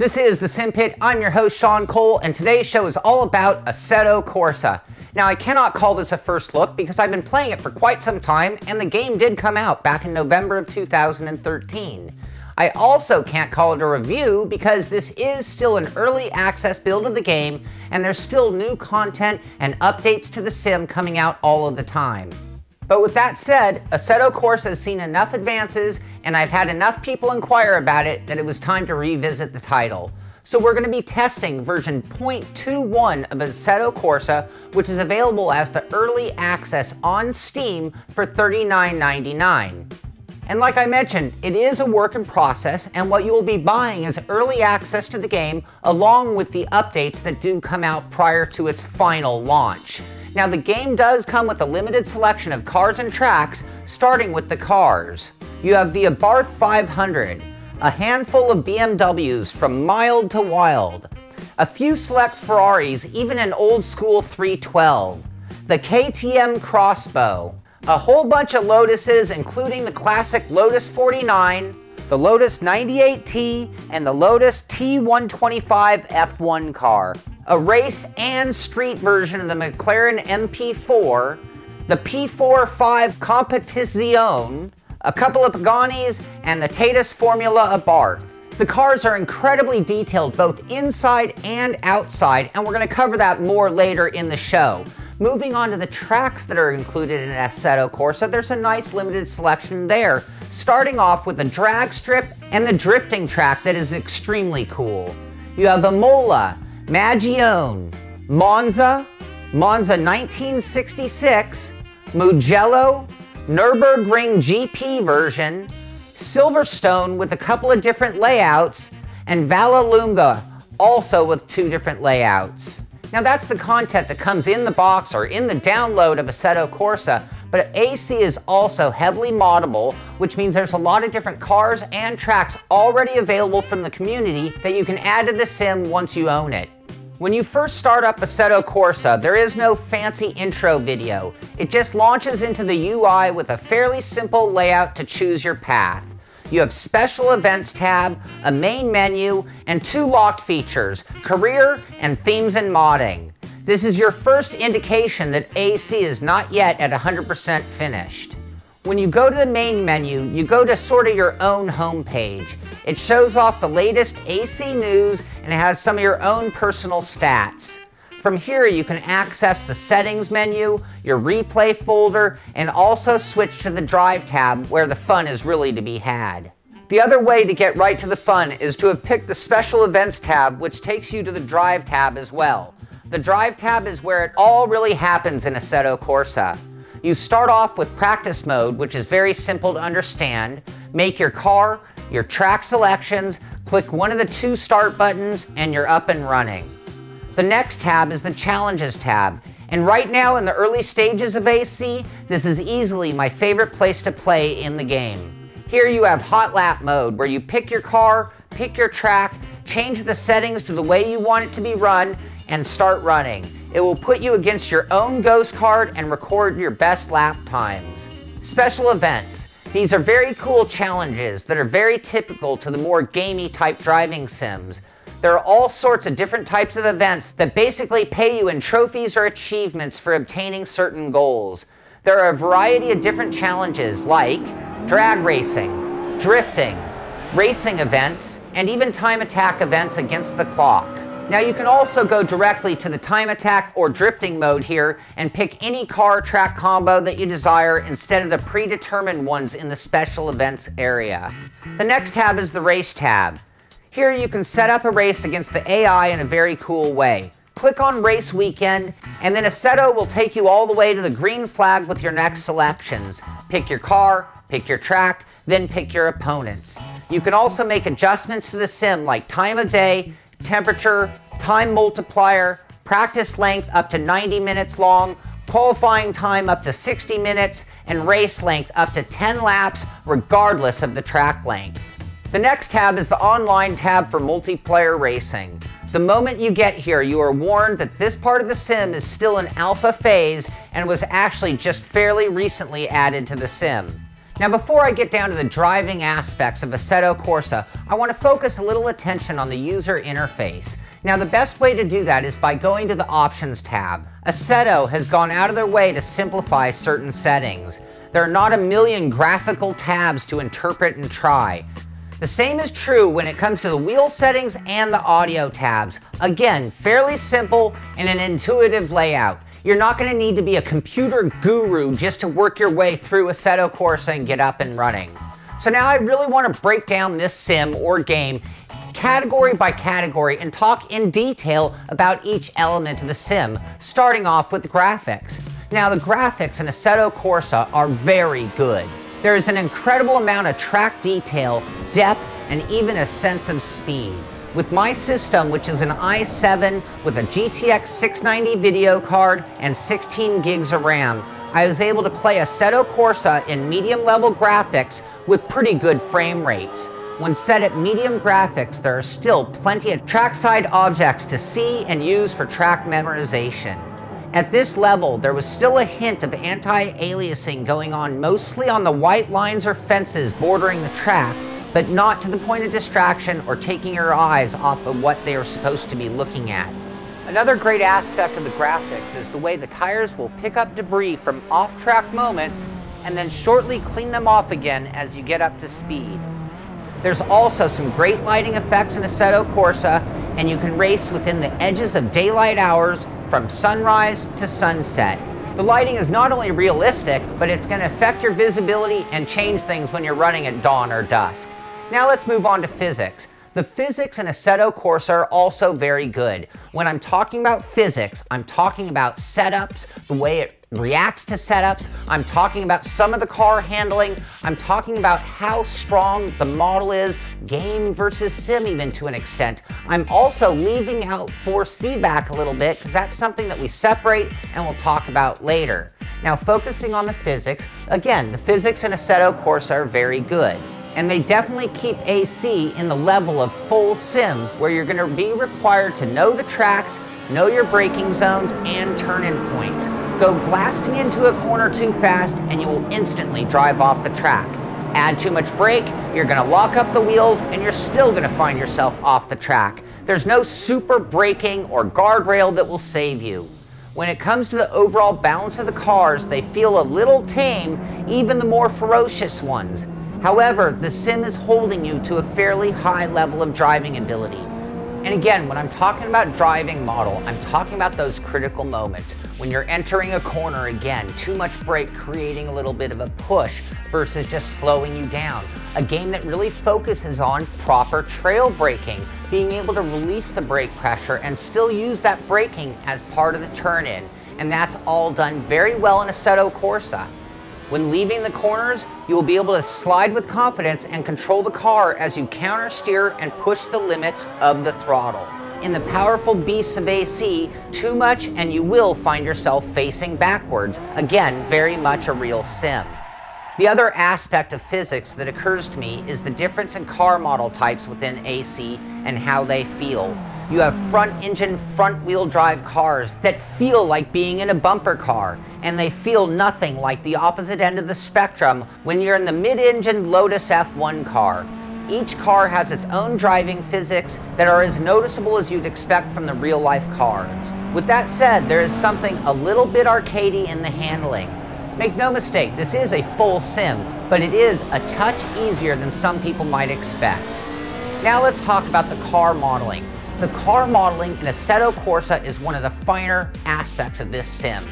This is the Simpit. I'm your host, Sean Cole, and today's show is all about Assetto Corsa. Now, I cannot call this a first look because I've been playing it for quite some time, and the game did come out back in November of 2013. I also can't call it a review because this is still an early access build of the game, and there's still new content and updates to the sim coming out all of the time. But with that said, Assetto Corsa has seen enough advances, and I've had enough people inquire about it that it was time to revisit the title. So we're going to be testing version 0.21 of Assetto Corsa, which is available as the early access on Steam for $39.99. And like I mentioned, it is a work in process, and what you will be buying is early access to the game along with the updates that do come out prior to its final launch. Now, the game does come with a limited selection of cars and tracks, starting with the cars. You have the Abarth 500, a handful of BMWs from mild to wild, a few select Ferraris, even an old school 312, the KTM Crossbow, a whole bunch of Lotuses, including the classic Lotus 49, the Lotus 98T, and the Lotus T125 F1 car, a race and street version of the McLaren MP4, the P45 Competizione, a couple of Paganis, and the Tatuus Formula Abarth. The cars are incredibly detailed both inside and outside, and we're going to cover that more later in the show. Moving on to the tracks that are included in Assetto Corsa, there's a nice limited selection there, starting off with the drag strip and the drifting track that is extremely cool. You have Imola, Magione, Monza, Monza 1966, Mugello, Nürburgring GP version, Silverstone with a couple of different layouts, and Vallelunga, also with two different layouts. Now that's the content that comes in the box or in the download of Assetto Corsa, but AC is also heavily moddable, which means there's a lot of different cars and tracks already available from the community that you can add to the sim once you own it. When you first start up Assetto Corsa, there is no fancy intro video. It just launches into the UI with a fairly simple layout to choose your path. You have special events tab, a main menu, and two locked features, career and themes and modding. This is your first indication that AC is not yet at 100% finished. When you go to the main menu, you go to sort of your own homepage. It shows off the latest AC news and it has some of your own personal stats. From here, you can access the settings menu, your replay folder, and also switch to the drive tab where the fun is really to be had. The other way to get right to the fun is to have picked the special events tab, which takes you to the drive tab as well. The drive tab is where it all really happens in Assetto Corsa. You start off with practice mode, which is very simple to understand. Make your car, your track selections, click one of the two start buttons, and you're up and running. The next tab is the Challenges tab, and right now in the early stages of AC, this is easily my favorite place to play in the game. Here you have Hot Lap mode, where you pick your car, pick your track, change the settings to the way you want it to be run, and start running. It will put you against your own ghost card and record your best lap times. Special events. These are very cool challenges that are very typical to the more gamey type driving sims. There are all sorts of different types of events that basically pay you in trophies or achievements for obtaining certain goals. There are a variety of different challenges like drag racing, drifting, racing events, and even time attack events against the clock. Now you can also go directly to the time attack or drifting mode here and pick any car track combo that you desire instead of the predetermined ones in the special events area. The next tab is the race tab. Here you can set up a race against the AI in a very cool way. Click on Race Weekend, and then Assetto will take you all the way to the green flag with your next selections. Pick your car, pick your track, then pick your opponents. You can also make adjustments to the sim like time of day, temperature, time multiplier, practice length up to 90 minutes long, qualifying time up to 60 minutes, and race length up to 10 laps regardless of the track length. The next tab is the online tab for multiplayer racing. The moment you get here, you are warned that this part of the sim is still in alpha phase and was actually just fairly recently added to the sim. Now before I get down to the driving aspects of Assetto Corsa, I want to focus a little attention on the user interface. Now the best way to do that is by going to the Options tab. Assetto has gone out of their way to simplify certain settings. There are not a million graphical tabs to interpret and try. The same is true when it comes to the wheel settings and the audio tabs. Again, fairly simple and an intuitive layout. You're not going to need to be a computer guru just to work your way through Assetto Corsa and get up and running. So now I really want to break down this sim or game category by category and talk in detail about each element of the sim, starting off with the graphics. Now the graphics in Assetto Corsa are very good. There is an incredible amount of track detail, depth, and even a sense of speed. With my system, which is an i7 with a GTX 690 video card and 16 gigs of RAM, I was able to play Assetto Corsa in medium level graphics with pretty good frame rates. When set at medium graphics, there are still plenty of trackside objects to see and use for track memorization. At this level, there was still a hint of anti-aliasing going on mostly on the white lines or fences bordering the track, but not to the point of distraction or taking your eyes off of what they are supposed to be looking at. Another great aspect of the graphics is the way the tires will pick up debris from off-track moments and then shortly clean them off again as you get up to speed. There's also some great lighting effects in Assetto Corsa, and you can race within the edges of daylight hours from sunrise to sunset. The lighting is not only realistic, but it's going to affect your visibility and change things when you're running at dawn or dusk. Now let's move on to physics. The physics in Assetto Corsa are also very good. When I'm talking about physics, I'm talking about setups, the way it reacts to setups, I'm talking about some of the car handling, I'm talking about how strong the model is, game versus sim even to an extent. I'm also leaving out force feedback a little bit because that's something that we separate and we'll talk about later. Now focusing on the physics, again, the physics in Assetto Corsa are very good. And they definitely keep AC in the level of full sim, where you're going to be required to know the tracks, know your braking zones, and turn-in points. Go blasting into a corner too fast, and you will instantly drive off the track. Add too much brake, you're going to lock up the wheels, and you're still going to find yourself off the track. There's no super braking or guardrail that will save you. When it comes to the overall balance of the cars, they feel a little tame, even the more ferocious ones. However, the sim is holding you to a fairly high level of driving ability. And again, when I'm talking about driving model, I'm talking about those critical moments. When you're entering a corner, again, too much brake creating a little bit of a push versus just slowing you down. A game that really focuses on proper trail braking, being able to release the brake pressure and still use that braking as part of the turn-in. And that's all done very well in Assetto Corsa. When leaving the corners, you will be able to slide with confidence and control the car as you counter steer and push the limits of the throttle. In the powerful beasts of AC, too much and you will find yourself facing backwards. Again, very much a real sim. The other aspect of physics that occurs to me is the difference in car model types within AC and how they feel. You have front-engine, front-wheel drive cars that feel like being in a bumper car, and they feel nothing like the opposite end of the spectrum when you're in the mid-engine Lotus F1 car. Each car has its own driving physics that are as noticeable as you'd expect from the real-life cars. With that said, there is something a little bit arcadey in the handling. Make no mistake, this is a full sim, but it is a touch easier than some people might expect. Now let's talk about the car modeling. The car modeling in Assetto Corsa is one of the finer aspects of this sim.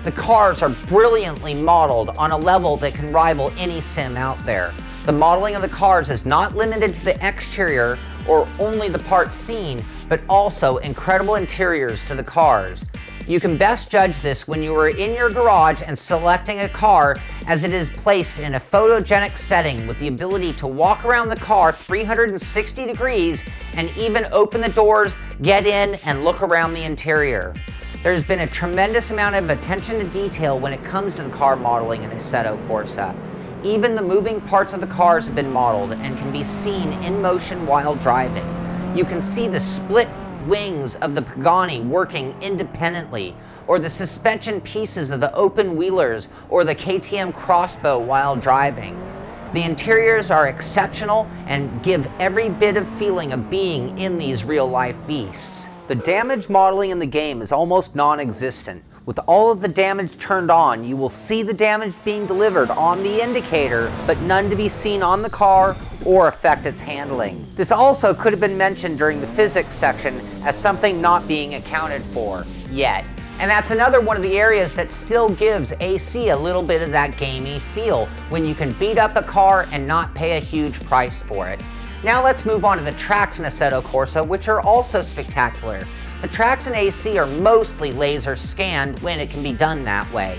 The cars are brilliantly modeled on a level that can rival any sim out there. The modeling of the cars is not limited to the exterior or only the parts seen, but also incredible interiors to the cars. You can best judge this when you are in your garage and selecting a car, as it is placed in a photogenic setting with the ability to walk around the car 360 degrees and even open the doors, get in, and look around the interior. There's been a tremendous amount of attention to detail when it comes to the car modeling in Assetto Corsa. Even the moving parts of the cars have been modeled and can be seen in motion while driving. You can see the split wings of the Pagani working independently, or the suspension pieces of the open wheelers or the KTM crossbow while driving. The interiors are exceptional and give every bit of feeling of being in these real-life beasts. The damage modeling in the game is almost non-existent. With all of the damage turned on, you will see the damage being delivered on the indicator, but none to be seen on the car or affect its handling. This also could have been mentioned during the physics section as something not being accounted for yet. And that's another one of the areas that still gives AC a little bit of that gamey feel when you can beat up a car and not pay a huge price for it. Now let's move on to the tracks in Assetto Corsa, which are also spectacular. The tracks in AC are mostly laser scanned when it can be done that way.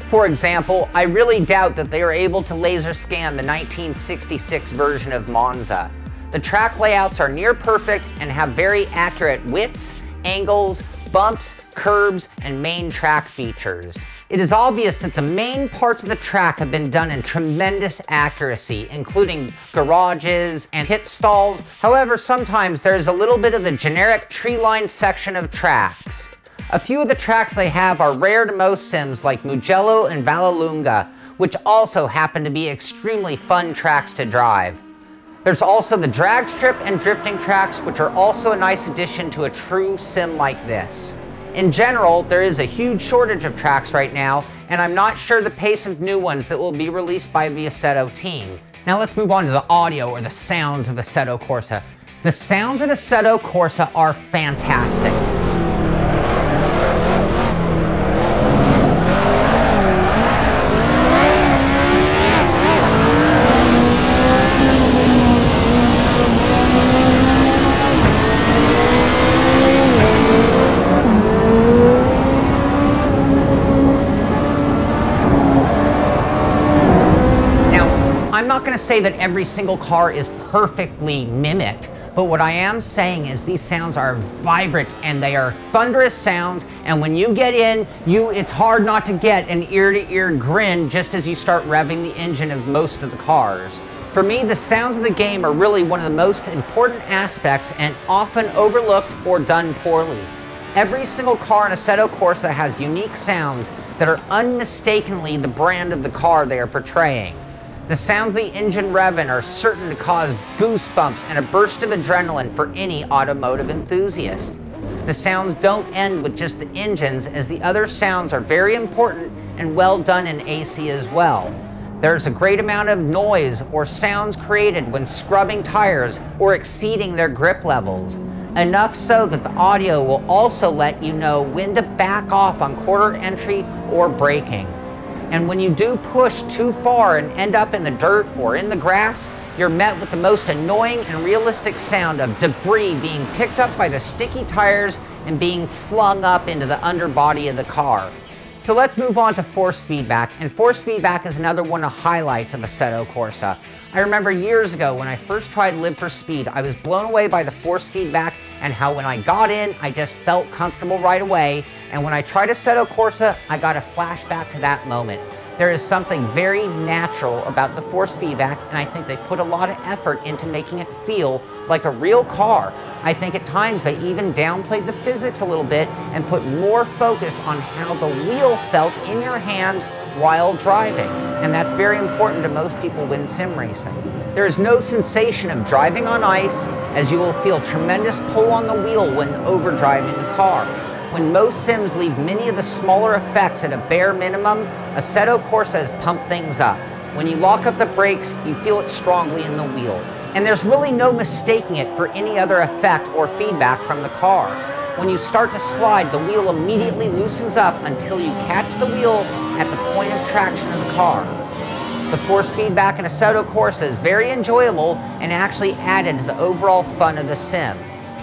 For example, I really doubt that they are able to laser scan the 1966 version of Monza. The track layouts are near perfect and have very accurate widths, angles, bumps, curbs, and main track features. It is obvious that the main parts of the track have been done in tremendous accuracy, including garages and pit stalls. However, sometimes there is a little bit of the generic tree-lined section of tracks. A few of the tracks they have are rare to most sims like Mugello and Vallelunga, which also happen to be extremely fun tracks to drive. There's also the drag strip and drifting tracks, which are also a nice addition to a true sim like this. In general, there is a huge shortage of tracks right now, and I'm not sure the pace of new ones that will be released by the Assetto team. Now let's move on to the audio or the sounds of Assetto Corsa. The sounds in Assetto Corsa are fantastic. I'm not going to say that every single car is perfectly mimicked, but what I am saying is these sounds are vibrant and they are thunderous sounds, and when you get in, it's hard not to get an ear-to-ear grin just as you start revving the engine of most of the cars. For me, the sounds of the game are really one of the most important aspects and often overlooked or done poorly. Every single car in Assetto Corsa has unique sounds that are unmistakably the brand of the car they are portraying. The sounds of the engine revving are certain to cause goosebumps and a burst of adrenaline for any automotive enthusiast. The sounds don't end with just the engines, as the other sounds are very important and well done in AC as well. There's a great amount of noise or sounds created when scrubbing tires or exceeding their grip levels. Enough so that the audio will also let you know when to back off on quarter entry or braking. And when you do push too far and end up in the dirt or in the grass, you're met with the most annoying and realistic sound of debris being picked up by the sticky tires and being flung up into the underbody of the car. So let's move on to force feedback, and force feedback is another one of the highlights of Assetto Corsa. I remember years ago when I first tried Live for Speed, I was blown away by the force feedback and how when I got in, I just felt comfortable right away. And when I tried Assetto Corsa, I got a flashback to that moment. There is something very natural about the force feedback, and I think they put a lot of effort into making it feel like a real car. I think at times they even downplayed the physics a little bit and put more focus on how the wheel felt in your hands while driving. And that's very important to most people when sim racing. There is no sensation of driving on ice, as you will feel tremendous pull on the wheel when overdriving the car. When most sims leave many of the smaller effects at a bare minimum, Assetto Corsa has pumped things up. When you lock up the brakes, you feel it strongly in the wheel. And there's really no mistaking it for any other effect or feedback from the car. When you start to slide, the wheel immediately loosens up until you catch the wheel at the point of traction of the car. The force feedback in Assetto Corsa is very enjoyable and actually added to the overall fun of the sim.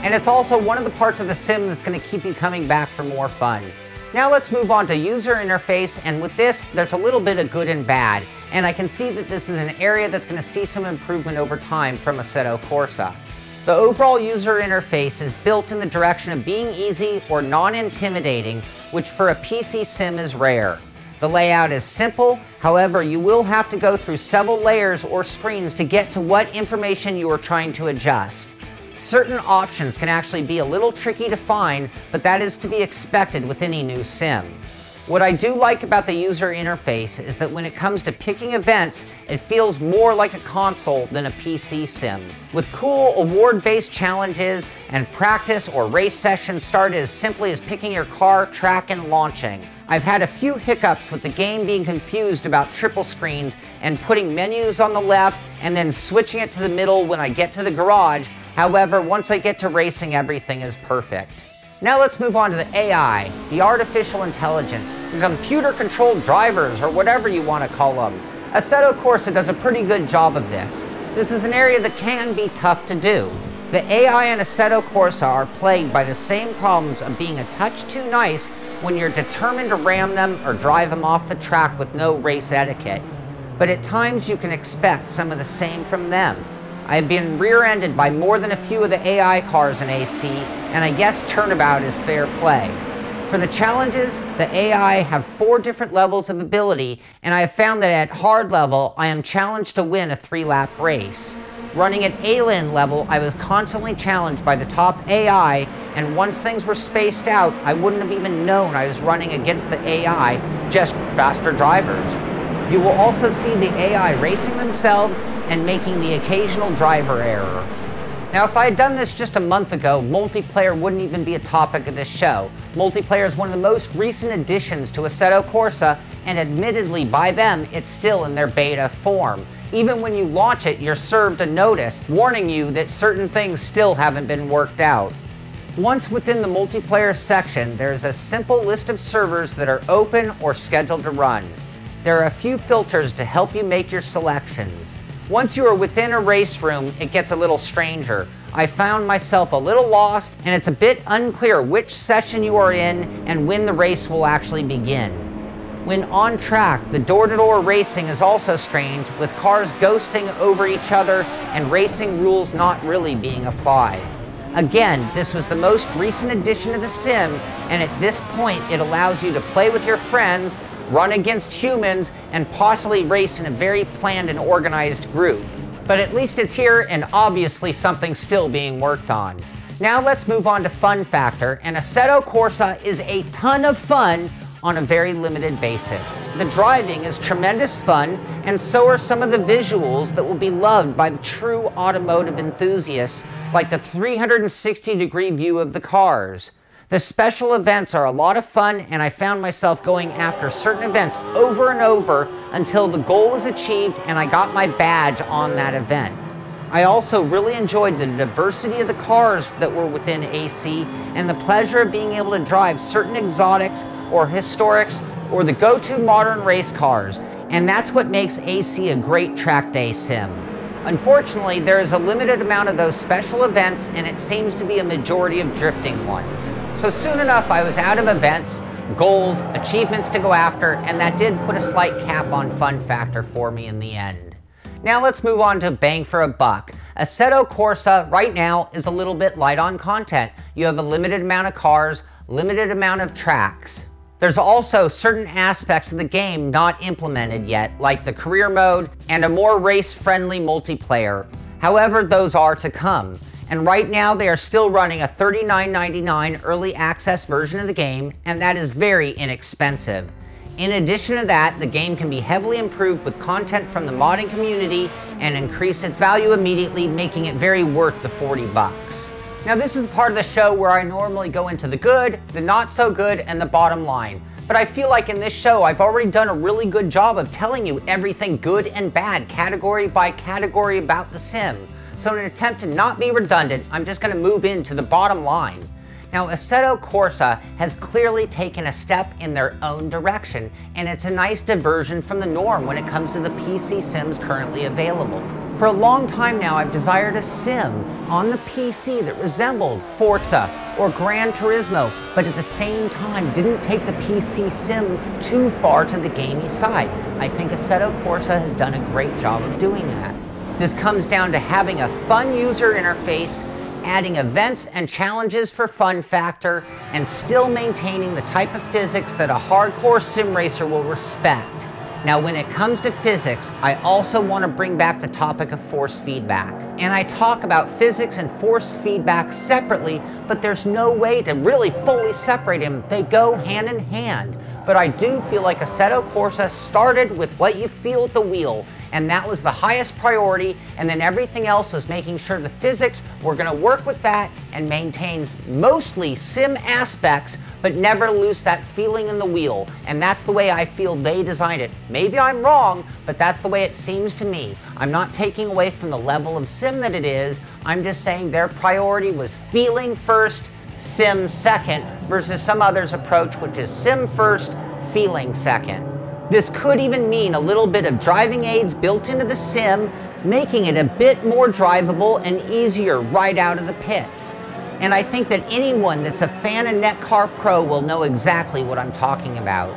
And it's also one of the parts of the sim that's going to keep you coming back for more fun. Now let's move on to user interface, and with this, there's a little bit of good and bad. And I can see that this is an area that's going to see some improvement over time from Assetto Corsa. The overall user interface is built in the direction of being easy or non-intimidating, which for a PC sim is rare. The layout is simple, however, you will have to go through several layers or screens to get to what information you are trying to adjust. Certain options can actually be a little tricky to find, but that is to be expected with any new sim. What I do like about the user interface is that when it comes to picking events, it feels more like a console than a PC sim. With cool award-based challenges and practice or race sessions started as simply as picking your car, track, and launching. I've had a few hiccups with the game being confused about triple screens and putting menus on the left and then switching it to the middle when I get to the garage. However, once I get to racing, everything is perfect. Now let's move on to the AI, the artificial intelligence, the computer-controlled drivers, or whatever you want to call them. Assetto Corsa does a pretty good job of this. This is an area that can be tough to do. The AI in Assetto Corsa are plagued by the same problems of being a touch too nice when you're determined to ram them or drive them off the track with no race etiquette. But at times you can expect some of the same from them. I have been rear-ended by more than a few of the AI cars in AC, and I guess turnabout is fair play. For the challenges, the AI have 4 different levels of ability, and I have found that at hard level, I am challenged to win a 3-lap race. Running at alien level, I was constantly challenged by the top AI, and once things were spaced out, I wouldn't have even known I was running against the AI, just faster drivers. You will also see the AI racing themselves and making the occasional driver error. Now, if I had done this just a month ago, multiplayer wouldn't even be a topic of this show. Multiplayer is one of the most recent additions to Assetto Corsa, and admittedly by them, it's still in their beta form. Even when you launch it, you're served a notice warning you that certain things still haven't been worked out. Once within the multiplayer section, there's a simple list of servers that are open or scheduled to run. There are a few filters to help you make your selections. Once you are within a race room, it gets a little stranger. I found myself a little lost, and it's a bit unclear which session you are in and when the race will actually begin. When on track, the door-to-door racing is also strange, with cars ghosting over each other and racing rules not really being applied. Again, this was the most recent addition to the sim, and at this point it allows you to play with your friends, run against humans, and possibly race in a very planned and organized group. But at least it's here, and obviously something still being worked on. Now let's move on to fun factor, and Assetto Corsa is a ton of fun on a very limited basis. The driving is tremendous fun, and so are some of the visuals that will be loved by the true automotive enthusiasts, like the 360-degree view of the cars. The special events are a lot of fun, and I found myself going after certain events over and over until the goal was achieved and I got my badge on that event. I also really enjoyed the diversity of the cars that were within AC and the pleasure of being able to drive certain exotics or historics or the go-to modern race cars, and that's what makes AC a great track day sim. Unfortunately, there is a limited amount of those special events, and it seems to be a majority of drifting ones. So soon enough, I was out of events, goals, achievements to go after, and that did put a slight cap on fun factor for me in the end. Now let's move on to bang for a buck. Assetto Corsa right now is a little bit light on content. You have a limited amount of cars, limited amount of tracks. There's also certain aspects of the game not implemented yet, like the career mode and a more race-friendly multiplayer. However, those are to come. And right now they are still running a $39.99 early access version of the game, and that is very inexpensive. In addition to that, the game can be heavily improved with content from the modding community and increase its value immediately, making it very worth the $40. Now this is the part of the show where I normally go into the good, the not so good, and the bottom line. But I feel like in this show I've already done a really good job of telling you everything good and bad, category by category about the sim. So in an attempt to not be redundant, I'm just going to move into the bottom line. Now, Assetto Corsa has clearly taken a step in their own direction, and it's a nice diversion from the norm when it comes to the PC sims currently available. For a long time now, I've desired a sim on the PC that resembled Forza or Gran Turismo, but at the same time didn't take the PC sim too far to the gamey side. I think Assetto Corsa has done a great job of doing that. This comes down to having a fun user interface, adding events and challenges for fun factor, and still maintaining the type of physics that a hardcore sim racer will respect. Now, when it comes to physics, I also want to bring back the topic of force feedback. And I talk about physics and force feedback separately, but there's no way to really fully separate them. They go hand in hand. But I do feel like Assetto Corsa started with what you feel at the wheel, and that was the highest priority, and then everything else was making sure the physics were going to work with that and maintain mostly sim aspects, but never lose that feeling in the wheel. And that's the way I feel they designed it. Maybe I'm wrong, but that's the way it seems to me. I'm not taking away from the level of sim that it is. I'm just saying their priority was feeling first, sim second, versus some others' approach, which is sim first, feeling second. This could even mean a little bit of driving aids built into the sim, making it a bit more drivable and easier right out of the pits. And I think that anyone that's a fan of Netkar Pro will know exactly what I'm talking about.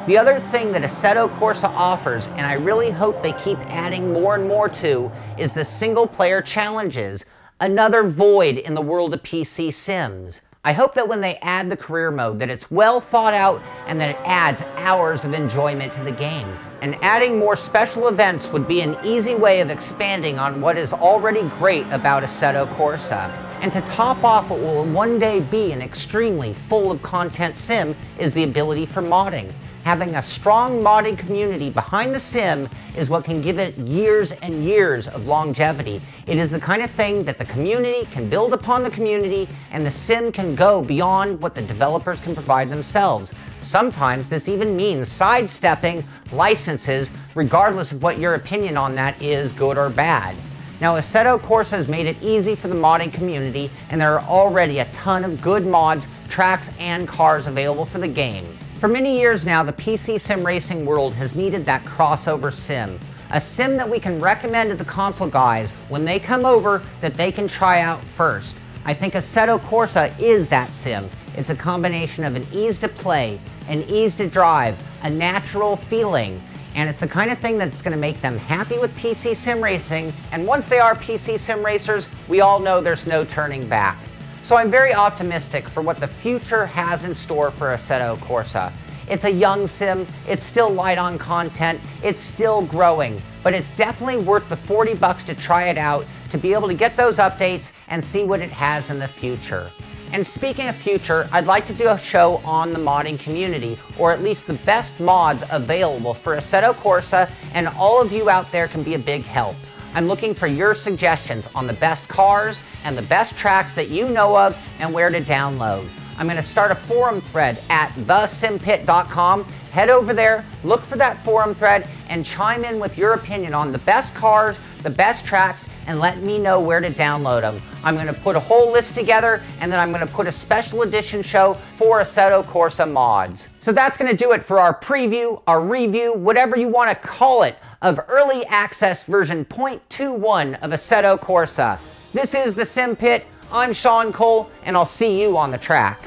The other thing that Assetto Corsa offers, and I really hope they keep adding more and more to, is the single-player challenges, another void in the world of PC sims. I hope that when they add the career mode, that it's well thought out and that it adds hours of enjoyment to the game. And adding more special events would be an easy way of expanding on what is already great about Assetto Corsa. And to top off what will one day be an extremely full of content sim is the ability for modding. Having a strong modding community behind the sim is what can give it years and years of longevity. It is the kind of thing that the community can build upon the community, and the sim can go beyond what the developers can provide themselves. Sometimes this even means sidestepping licenses, regardless of what your opinion on that is, good or bad. Now, Assetto Corsa has made it easy for the modding community, and there are already a ton of good mods, tracks, and cars available for the game. For many years now, the PC sim racing world has needed that crossover sim. A sim that we can recommend to the console guys when they come over that they can try out first. I think Assetto Corsa is that sim. It's a combination of an ease to play, an ease to drive, a natural feeling, and it's the kind of thing that's going to make them happy with PC sim racing, and once they are PC sim racers, we all know there's no turning back. So I'm very optimistic for what the future has in store for Assetto Corsa. It's a young sim, it's still light on content, it's still growing, but it's definitely worth the $40 to try it out, to be able to get those updates and see what it has in the future. And speaking of future, I'd like to do a show on the modding community, or at least the best mods available for Assetto Corsa, and all of you out there can be a big help. I'm looking for your suggestions on the best cars and the best tracks that you know of and where to download. I'm going to start a forum thread at thesimpit.com. Head over there, look for that forum thread, and chime in with your opinion on the best cars, the best tracks, and let me know where to download them. I'm going to put a whole list together, and then I'm going to put a special edition show for Assetto Corsa mods. So that's going to do it for our preview, our review, whatever you want to call it, of early access version 0.21 of Assetto Corsa. This is the Simpit. I'm Sean Cole, and I'll see you on the track.